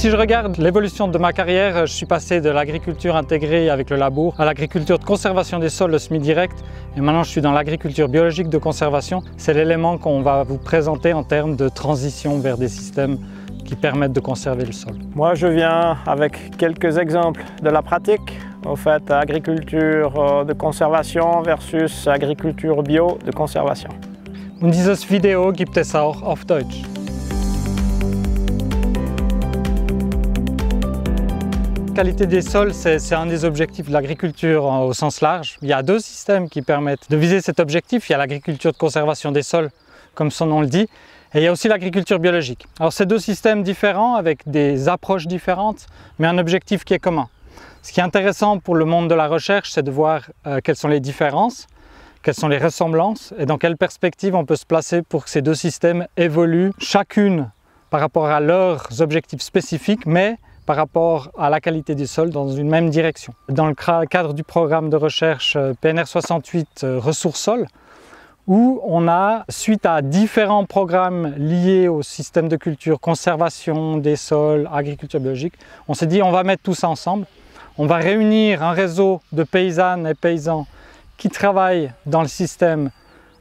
si je regarde l'évolution de ma carrière, je suis passé de l'agriculture intégrée avec le labour à l'agriculture de conservation des sols, le semi-direct, et maintenant je suis dans l'agriculture biologique de conservation. C'est l'élément qu'on va vous présenter en termes de transition vers des systèmes qui permettent de conserver le sol. Moi, je viens avec quelques exemples de la pratique. En fait, agriculture de conservation versus agriculture bio de conservation. Und dieses Video gibt es auch auf Deutsch. La qualité des sols, c'est un des objectifs de l'agriculture au sens large. Il y a deux systèmes qui permettent de viser cet objectif. Il y a l'agriculture de conservation des sols, comme son nom le dit, et il y a aussi l'agriculture biologique. Alors c'est deux systèmes différents avec des approches différentes, mais un objectif qui est commun. Ce qui est intéressant pour le monde de la recherche, c'est de voir quelles sont les différences, quelles sont les ressemblances et dans quelle perspective on peut se placer pour que ces deux systèmes évoluent chacune par rapport à leurs objectifs spécifiques, mais par rapport à la qualité du sol dans une même direction. Dans le cadre du programme de recherche PNR 68 Ressources Sol, où on a, suite à différents programmes liés au système de culture, conservation des sols, agriculture biologique, on s'est dit on va mettre tout ça ensemble, on va réunir un réseau de paysannes et paysans qui travaillent dans le système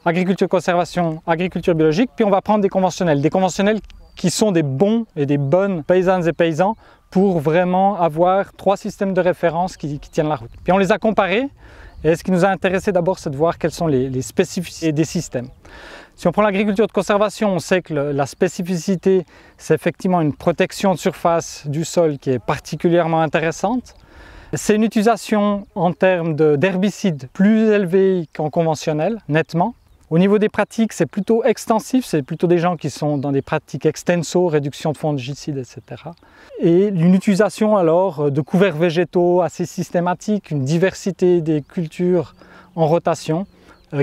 agriculture conservation, agriculture biologique, puis on va prendre des conventionnels qui sont des bons et des bonnes paysannes et paysans pour vraiment avoir trois systèmes de référence qui tiennent la route. Puis on les a comparés et ce qui nous a intéressé d'abord, c'est de voir quelles sont les spécificités des systèmes. Si on prend l'agriculture de conservation, on sait que la spécificité, c'est effectivement une protection de surface du sol qui est particulièrement intéressante. C'est une utilisation en termes d'herbicides plus élevée qu'en conventionnel, nettement. Au niveau des pratiques, c'est plutôt extensif, c'est plutôt des gens qui sont dans des pratiques extenso, réduction de fongicides, etc. Et une utilisation alors de couverts végétaux assez systématique, une diversité des cultures en rotation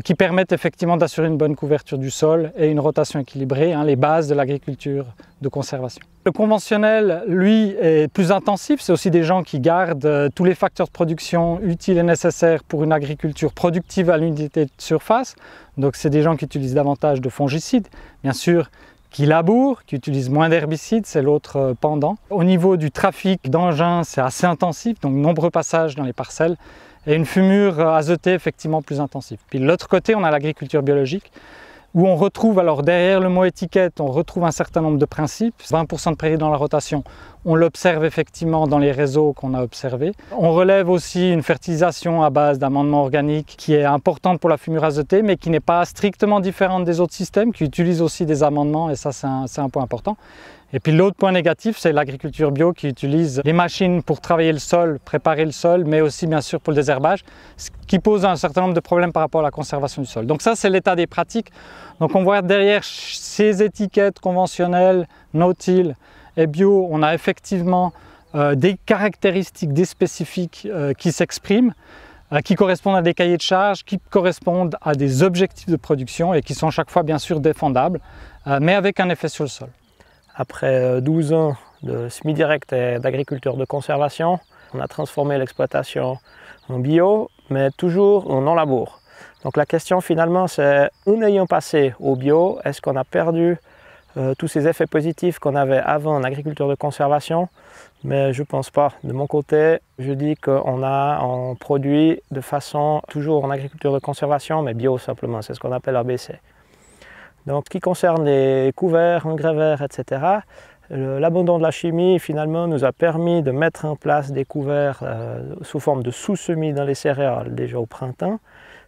qui permettent effectivement d'assurer une bonne couverture du sol et une rotation équilibrée, les bases de l'agriculture de conservation. Le conventionnel, lui, est plus intensif. C'est aussi des gens qui gardent tous les facteurs de production utiles et nécessaires pour une agriculture productive à l'unité de surface. Donc c'est des gens qui utilisent davantage de fongicides, bien sûr, qui labourent, qui utilisent moins d'herbicides, c'est l'autre pendant. Au niveau du trafic d'engins, c'est assez intensif, donc nombreux passages dans les parcelles et une fumure azotée effectivement plus intensive. Puis de l'autre côté, on a l'agriculture biologique, où on retrouve, alors derrière le mot étiquette, on retrouve un certain nombre de principes. 20% de prairies dans la rotation, on l'observe effectivement dans les réseaux qu'on a observés. On relève aussi une fertilisation à base d'amendements organiques qui est importante pour la fumure azotée, mais qui n'est pas strictement différente des autres systèmes, qui utilisent aussi des amendements, et ça c'est un point important. Et puis l'autre point négatif, c'est l'agriculture bio qui utilise les machines pour travailler le sol, préparer le sol, mais aussi bien sûr pour le désherbage, ce qui pose un certain nombre de problèmes par rapport à la conservation du sol. Donc ça, c'est l'état des pratiques. Donc on voit derrière ces étiquettes conventionnelles, no-till et bio, on a effectivement des caractéristiques, des spécifiques qui s'expriment, qui correspondent à des cahiers de charges, qui correspondent à des objectifs de production et qui sont chaque fois bien sûr défendables, mais avec un effet sur le sol. Après 12 ans de semi-direct et d'agriculture de conservation, on a transformé l'exploitation en bio, mais toujours en non-labour. Donc la question finalement c'est, en ayant passé au bio, est-ce qu'on a perdu tous ces effets positifs qu'on avait avant en agriculture de conservation? Mais je ne pense pas. De mon côté, je dis qu'on produit de façon toujours en agriculture de conservation, mais bio simplement, c'est ce qu'on appelle ABC. Donc, ce qui concerne les couverts, engrais verts, etc., l'abandon de la chimie finalement nous a permis de mettre en place des couverts sous forme de sous-semis dans les céréales déjà au printemps,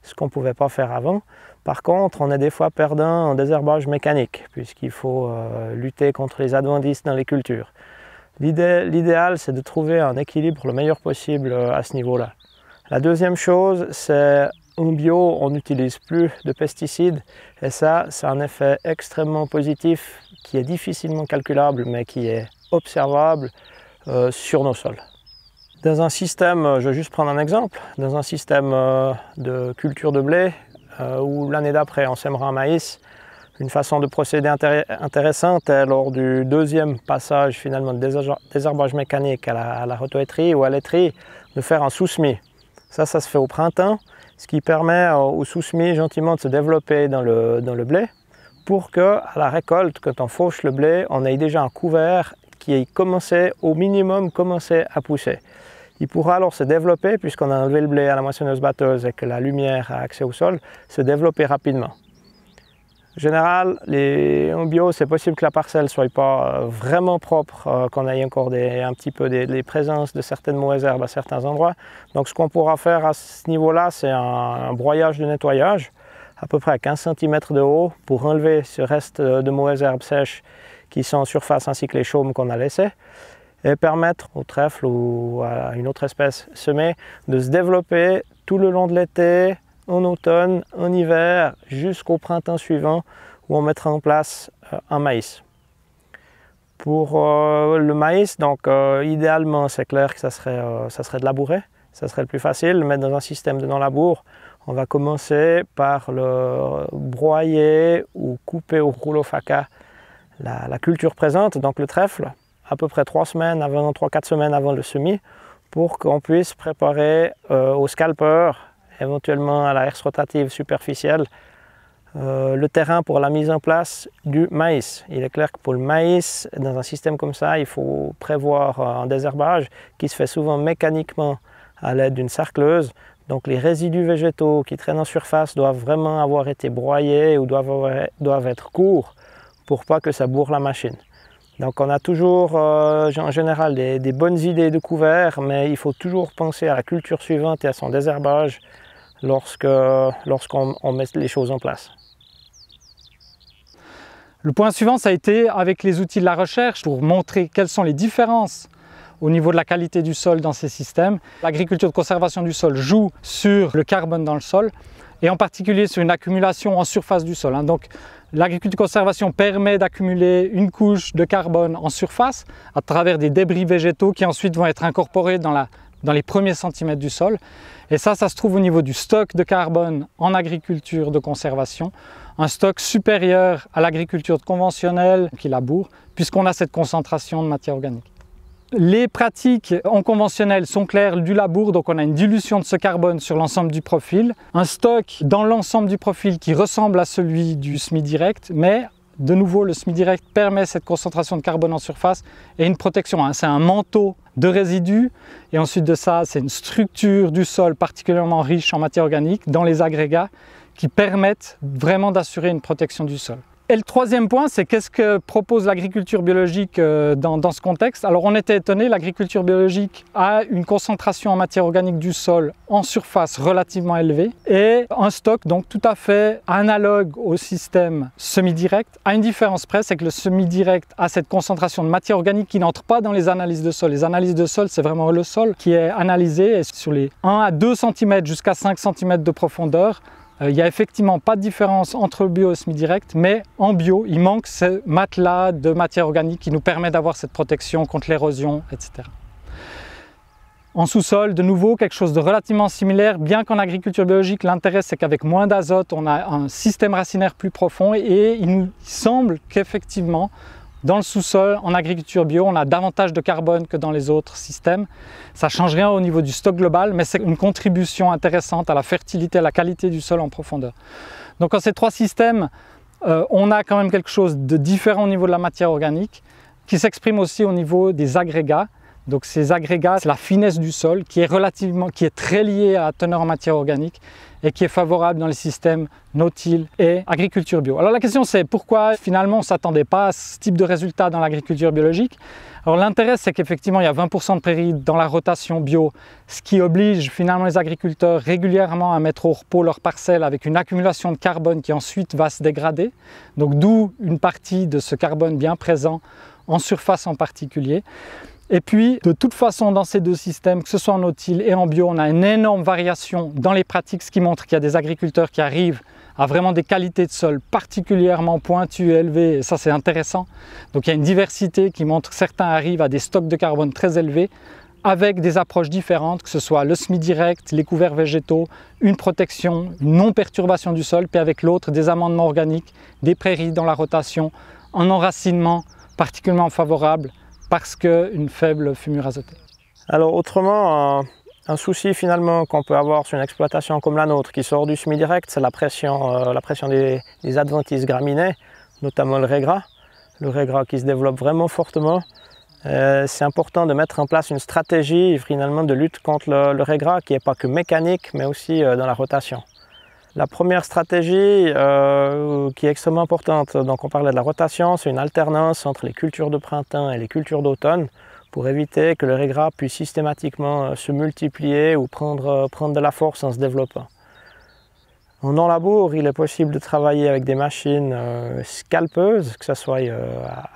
ce qu'on ne pouvait pas faire avant. Par contre, on est des fois perdant en désherbage mécanique, puisqu'il faut lutter contre les adventices dans les cultures. L'idéal, c'est de trouver un équilibre le meilleur possible à ce niveau-là. La deuxième chose, c'est en bio, on n'utilise plus de pesticides et ça, c'est un effet extrêmement positif qui est difficilement calculable mais qui est observable sur nos sols. Dans un système, je vais juste prendre un exemple, dans un système de culture de blé où l'année d'après on sèmera un maïs, une façon de procéder intéressante est lors du deuxième passage finalement de désherbage mécanique à la rotoétrie ou à l'étrie de faire un sous-semis. Ça se fait au printemps, ce qui permet au sous-semis gentiment de se développer dans le blé pour qu'à la récolte, quand on fauche le blé, on ait déjà un couvert qui commençait au minimum à pousser. Il pourra alors se développer, puisqu'on a enlevé le blé à la moissonneuse-batteuse et que la lumière a accès au sol, se développer rapidement. En général, en bio, c'est possible que la parcelle ne soit pas vraiment propre, qu'on ait encore un petit peu des présences de certaines mauvaises herbes à certains endroits. Donc ce qu'on pourra faire à ce niveau-là, c'est un broyage de nettoyage, à peu près à 15 cm de haut, pour enlever ce reste de mauvaises herbes sèches qui sont en surface, ainsi que les chaumes qu'on a laissés, et permettre au trèfle ou à une autre espèce semée de se développer tout le long de l'été, en automne, en hiver, jusqu'au printemps suivant, où on mettra en place un maïs. Pour le maïs, donc idéalement, c'est clair que ça serait de labourer, ça serait le plus facile, le mettre dans un système de non-labour. On va commencer par le broyer ou couper au rouleau faca la culture présente, donc le trèfle, à peu près 3-4 semaines avant le semis, pour qu'on puisse préparer au scalper, éventuellement à la herse rotative superficielle, le terrain pour la mise en place du maïs. Il est clair que pour le maïs, dans un système comme ça, il faut prévoir un désherbage qui se fait souvent mécaniquement à l'aide d'une sarcleuse. Donc les résidus végétaux qui traînent en surface doivent vraiment avoir été broyés ou doivent être courts pour pas que ça bourre la machine. Donc on a toujours en général des bonnes idées de couvert, mais il faut toujours penser à la culture suivante et à son désherbage lorsqu'on met les choses en place. Le point suivant, ça a été avec les outils de la recherche pour montrer quelles sont les différences au niveau de la qualité du sol dans ces systèmes. L'agriculture de conservation du sol joue sur le carbone dans le sol et en particulier sur une accumulation en surface du sol. Donc l'agriculture de conservation permet d'accumuler une couche de carbone en surface à travers des débris végétaux qui ensuite vont être incorporés dans les premiers centimètres du sol. Et ça se trouve au niveau du stock de carbone en agriculture de conservation, un stock supérieur à l'agriculture conventionnelle qui laboure, puisqu'on a cette concentration de matière organique. Les pratiques en conventionnel sont claires du labour, donc on a une dilution de ce carbone sur l'ensemble du profil, un stock dans l'ensemble du profil qui ressemble à celui du semis direct, mais de nouveau le semis direct permet cette concentration de carbone en surface et une protection. C'est un manteau de résidus et ensuite de ça c'est une structure du sol particulièrement riche en matière organique dans les agrégats qui permettent vraiment d'assurer une protection du sol. Et le troisième point, c'est qu'est-ce que propose l'agriculture biologique dans ce contexte. Alors on était étonné, l'agriculture biologique a une concentration en matière organique du sol en surface relativement élevée et un stock donc tout à fait analogue au système semi-direct. À une différence près, c'est que le semi-direct a cette concentration de matière organique qui n'entre pas dans les analyses de sol. Les analyses de sol, c'est vraiment le sol qui est analysé et sur les 1 à 2 cm jusqu'à 5 cm de profondeur. Il n'y a effectivement pas de différence entre le bio et le semi-direct, mais en bio, il manque ce matelas de matière organique qui nous permet d'avoir cette protection contre l'érosion, etc. En sous-sol, de nouveau, quelque chose de relativement similaire, bien qu'en agriculture biologique, l'intérêt c'est qu'avec moins d'azote, on a un système racinaire plus profond et il nous semble qu'effectivement, dans le sous-sol, en agriculture bio, on a davantage de carbone que dans les autres systèmes. Ça ne change rien au niveau du stock global, mais c'est une contribution intéressante à la fertilité, à la qualité du sol en profondeur. Donc dans ces trois systèmes, on a quand même quelque chose de différent au niveau de la matière organique, qui s'exprime aussi au niveau des agrégats. Donc ces agrégats, c'est la finesse du sol qui est très liée à la teneur en matière organique et qui est favorable dans les systèmes no-till et agriculture bio. Alors la question c'est pourquoi finalement on ne s'attendait pas à ce type de résultat dans l'agriculture biologique. Alors l'intérêt c'est qu'effectivement il y a 20% de prairies dans la rotation bio, ce qui oblige finalement les agriculteurs régulièrement à mettre au repos leurs parcelles avec une accumulation de carbone qui ensuite va se dégrader. Donc d'où une partie de ce carbone bien présent en surface en particulier. Et puis, de toute façon, dans ces deux systèmes, que ce soit en no-till et en bio, on a une énorme variation dans les pratiques, ce qui montre qu'il y a des agriculteurs qui arrivent à vraiment des qualités de sol particulièrement pointues et élevées, et ça c'est intéressant. Donc il y a une diversité qui montre que certains arrivent à des stocks de carbone très élevés, avec des approches différentes, que ce soit le semi-direct, les couverts végétaux, une protection, une non-perturbation du sol, puis avec l'autre, des amendements organiques, des prairies dans la rotation, un enracinement particulièrement favorable, parce qu'une faible fumure azotée. Alors autrement, un souci finalement qu'on peut avoir sur une exploitation comme la nôtre qui sort du semi-direct, c'est la pression des adventices graminées, notamment le régras. Le régras qui se développe vraiment fortement. C'est important de mettre en place une stratégie finalement de lutte contre le régras qui n'est pas que mécanique mais aussi dans la rotation. La première stratégie qui est extrêmement importante, donc on parlait de la rotation, c'est une alternance entre les cultures de printemps et les cultures d'automne pour éviter que le régras puisse systématiquement se multiplier ou prendre de la force en se développant. En non-labour, il est possible de travailler avec des machines scalpeuses, que ce soit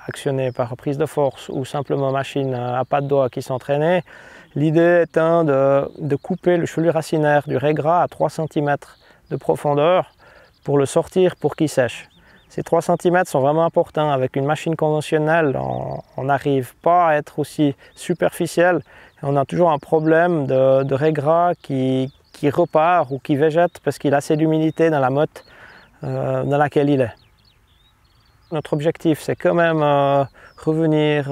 actionnées par prise de force ou simplement machines à pas de doigts qui sont traînées. L'idée étant de couper le chevelu racinaire du régras à 3 cm de profondeur pour le sortir pour qu'il sèche. Ces 3 cm sont vraiment importants. Avec une machine conventionnelle, on n'arrive pas à être aussi superficiel. On a toujours un problème de régras qui repart ou qui végète parce qu'il a assez d'humidité dans la motte dans laquelle il est. Notre objectif, c'est quand même revenir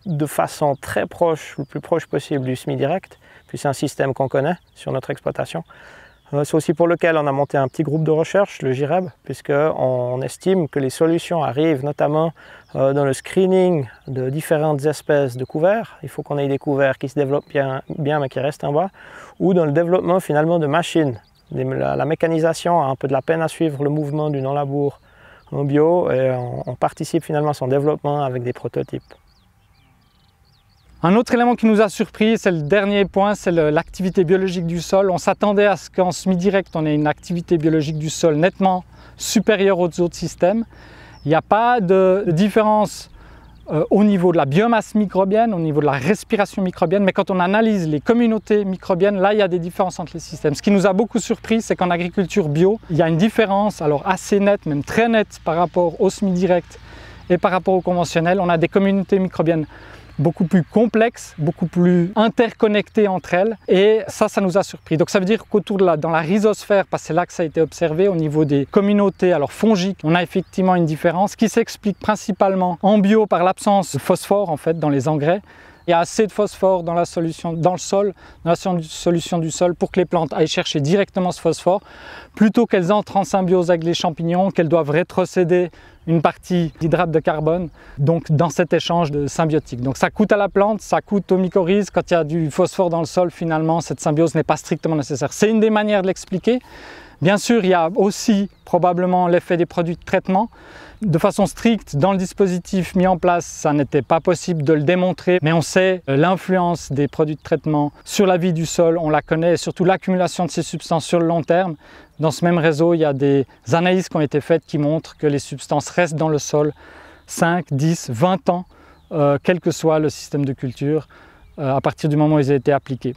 de façon très proche, le plus proche possible du semi-direct, puis c'est un système qu'on connaît sur notre exploitation. C'est aussi pour lequel on a monté un petit groupe de recherche, le GIREB, puisqu'on estime que les solutions arrivent notamment dans le screening de différentes espèces de couverts. Il faut qu'on ait des couverts qui se développent bien mais qui restent en bas, ou dans le développement finalement de machines. La mécanisation a un peu de la peine à suivre le mouvement du non-labour en bio et on participe finalement à son développement avec des prototypes. Un autre élément qui nous a surpris, c'est le dernier point, c'est l'activité biologique du sol. On s'attendait à ce qu'en semi-direct, on ait une activité biologique du sol nettement supérieure aux autres systèmes. Il n'y a pas de différence au niveau de la biomasse microbienne, au niveau de la respiration microbienne, mais quand on analyse les communautés microbiennes, là il y a des différences entre les systèmes. Ce qui nous a beaucoup surpris, c'est qu'en agriculture bio, il y a une différence alors assez nette, même très nette par rapport au semi-direct et par rapport au conventionnel. On a des communautés microbiennes beaucoup plus complexes, beaucoup plus interconnectées entre elles, et ça nous a surpris. Donc ça veut dire qu'autour de dans la rhizosphère, parce que c'est là que ça a été observé, au niveau des communautés alors fongiques, on a effectivement une différence qui s'explique principalement en bio par l'absence de phosphore en fait dans les engrais. Il y a assez de phosphore dans la solution, dans le sol, dans la solution du sol pour que les plantes aillent chercher directement ce phosphore, plutôt qu'elles entrent en symbiose avec les champignons, qu'elles doivent rétrocéder une partie d'hydrate de carbone, donc dans cet échange de symbiotique. Donc ça coûte à la plante, ça coûte aux mycorhizes. Quand il y a du phosphore dans le sol, finalement, cette symbiose n'est pas strictement nécessaire. C'est une des manières de l'expliquer. Bien sûr, il y a aussi probablement l'effet des produits de traitement. De façon stricte, dans le dispositif mis en place, ça n'était pas possible de le démontrer, mais on sait l'influence des produits de traitement sur la vie du sol, on la connaît, et surtout l'accumulation de ces substances sur le long terme. Dans ce même réseau, il y a des analyses qui ont été faites qui montrent que les substances restent dans le sol 5, 10, 20 ans, quel que soit le système de culture, à partir du moment où ils ont été appliqués.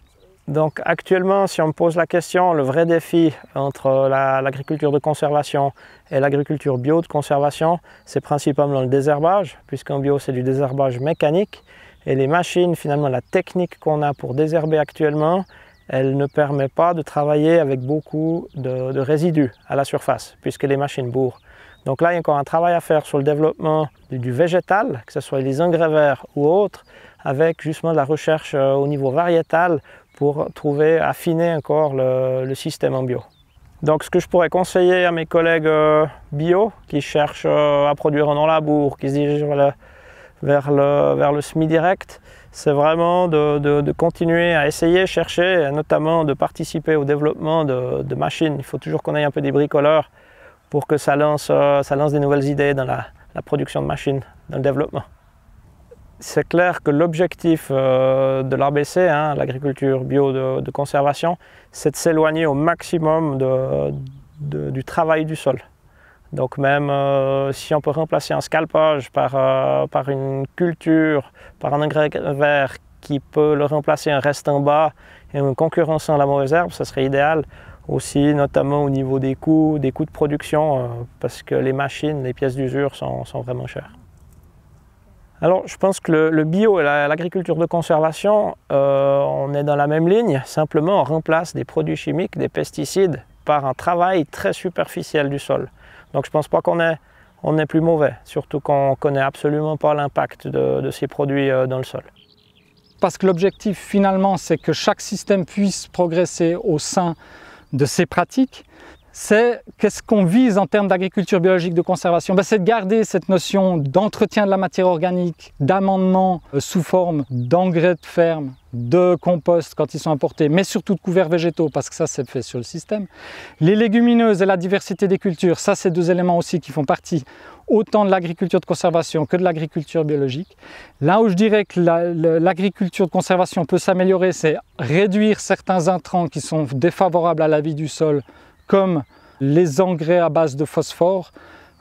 Donc actuellement, si on me pose la question, le vrai défi entre l'agriculture de conservation et l'agriculture bio de conservation, c'est principalement le désherbage, puisqu'en bio c'est du désherbage mécanique, et les machines, finalement la technique qu'on a pour désherber actuellement, elle ne permet pas de travailler avec beaucoup de résidus à la surface, puisque les machines bourrent. Donc là, il y a encore un travail à faire sur le développement du végétal, que ce soit les engrais verts ou autres, avec justement de la recherche au niveau variétal pour affiner encore le système en bio. Donc ce que je pourrais conseiller à mes collègues bio qui cherchent à produire en non-labour, qui se dirigent vers le semi-direct, c'est vraiment de continuer à essayer, chercher, et notamment de participer au développement de machines. Il faut toujours qu'on ait un peu des bricoleurs pour que ça lance des nouvelles idées dans la production de machines, dans le développement. C'est clair que l'objectif de l'ABC, l'agriculture bio de conservation, c'est de s'éloigner au maximum du travail du sol. Donc même si on peut remplacer un scalpage par une culture, par un engrais vert qui peut le remplacer un reste en bas et en concurrençant la mauvaise herbe, ça serait idéal. Aussi notamment au niveau des coûts de production, parce que les machines, les pièces d'usure sont vraiment chères. Alors je pense que le bio et l'agriculture de conservation, on est dans la même ligne, simplement on remplace des produits chimiques, des pesticides, par un travail très superficiel du sol. Donc je ne pense pas qu'on est plus mauvais, surtout qu'on ne connaît absolument pas l'impact de ces produits dans le sol. Parce que l'objectif finalement c'est que chaque système puisse progresser au sein de ces pratiques. c'est qu'est-ce qu'on vise en termes d'agriculture biologique de conservation? C'est de garder cette notion d'entretien de la matière organique, d'amendement sous forme d'engrais de ferme, de compost quand ils sont importés, mais surtout de couverts végétaux, parce que ça c'est fait sur le système. Les légumineuses et la diversité des cultures, ça c'est deux éléments aussi qui font partie autant de l'agriculture de conservation que de l'agriculture biologique. Là où je dirais que l'agriculture de conservation peut s'améliorer, c'est réduire certains intrants qui sont défavorables à la vie du sol, comme les engrais à base de phosphore,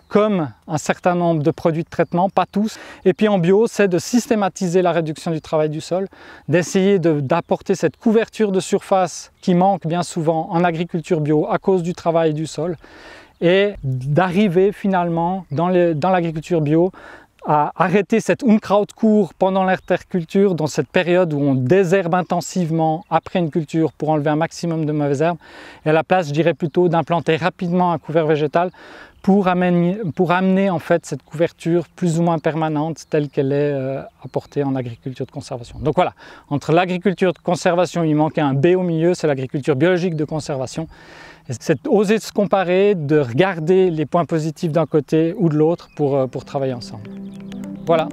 comme un certain nombre de produits de traitement, pas tous. Et puis en bio, c'est de systématiser la réduction du travail du sol, d'essayer d'apporter cette couverture de surface qui manque bien souvent en agriculture bio à cause du travail du sol, et d'arriver finalement dans l'agriculture bio à arrêter cette Unkrautkur pendant l'interculture, dans cette période où on désherbe intensivement après une culture pour enlever un maximum de mauvaises herbes, et à la place, je dirais plutôt, d'implanter rapidement un couvert végétal pour amener en fait cette couverture plus ou moins permanente telle qu'elle est apportée en agriculture de conservation. Donc voilà, entre l'agriculture de conservation, il manquait un B au milieu, c'est l'agriculture biologique de conservation. C'est oser se comparer, de regarder les points positifs d'un côté ou de l'autre pour travailler ensemble. Voilà.